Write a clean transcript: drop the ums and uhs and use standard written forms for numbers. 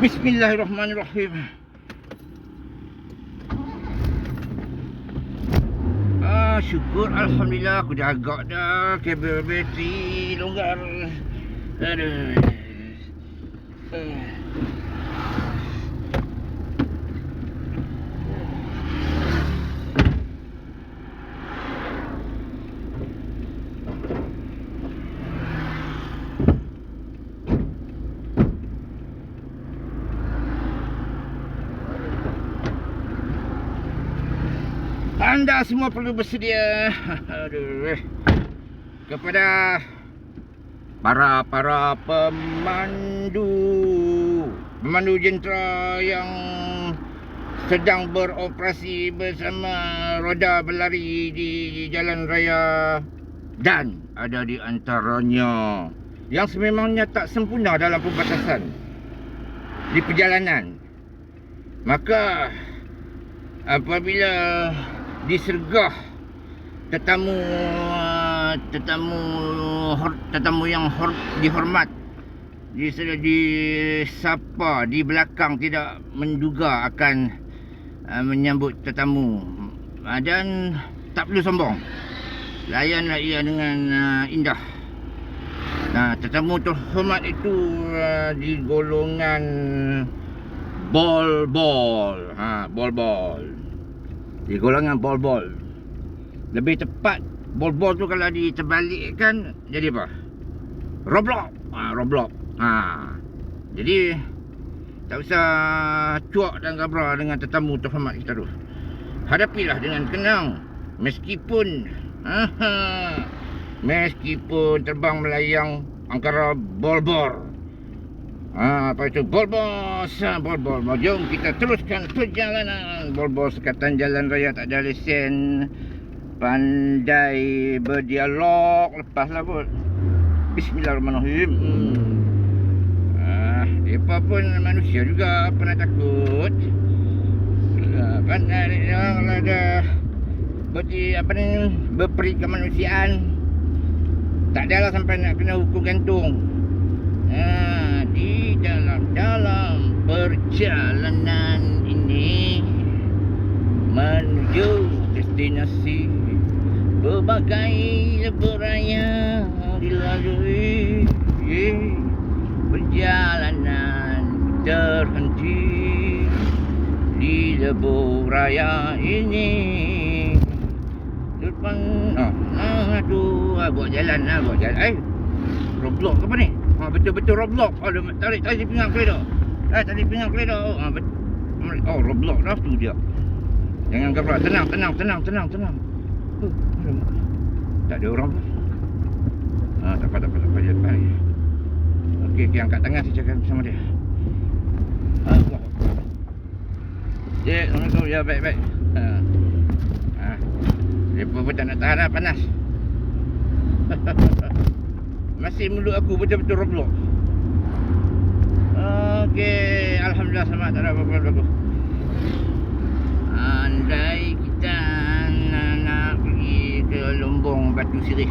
Bismillahirrahmanirrahim. Syukur alhamdulillah aku dah agak dah kabel bateri longgar. Aduh. Anda semua perlu bersedia kepada para pemandu jentera yang sedang beroperasi bersama roda berlari di jalan raya, dan ada di antaranya yang sememangnya tak sempurna dalam perbatasan di perjalanan. Maka apabila disergah tetamu yang dihormat, disapa di belakang, tidak menduga akan menyambut tetamu, dan tak perlu sombong, layanlah ia dengan indah. Nah, tetamu terhormat itu di golongan bol. Di golongan bol. Lebih tepat, bol tu kalau diterbalikkan jadi apa? Roblok. Jadi tak usah cuak dan gabra dengan tetamu terhormat kita tu. Hadapilah dengan tenang, meskipun terbang melayang angkara bol. Apa itu bol. Jom kita teruskan perjalanan. Bol sekatan jalan raya tak ada lesen, pandai berdialog, lepaslah bol. Bismillahirrahmanirrahim. Mereka pun manusia juga, pernah takut. Pandai kalau ada berperi kemanusiaan, tak adalah sampai nak kena hukum gantung. Di dalam perjalanan ini menuju destinasi, berbagai lebuhraya dilalui. Perjalanan terhenti di lebuhraya ini. Depan buat jalan. Roblok apa ni? Betul-betul roblok. Tarik tali pinggang keledar. Roblok dah tu dia. Jangan gabrak. Tenang. Tak ada orang pun. Tak apa. Okey, angkat tangan saya cakap bersama dia. Assalamualaikum. Ya, baik. Mereka pun tak nak tahan dah, panas. Masih mulut aku betul-betul roblok. Okey, alhamdulillah selamat, tak ada apa-apa berlaku. Andai kita nak pergi ke Lombong Batu Sirih,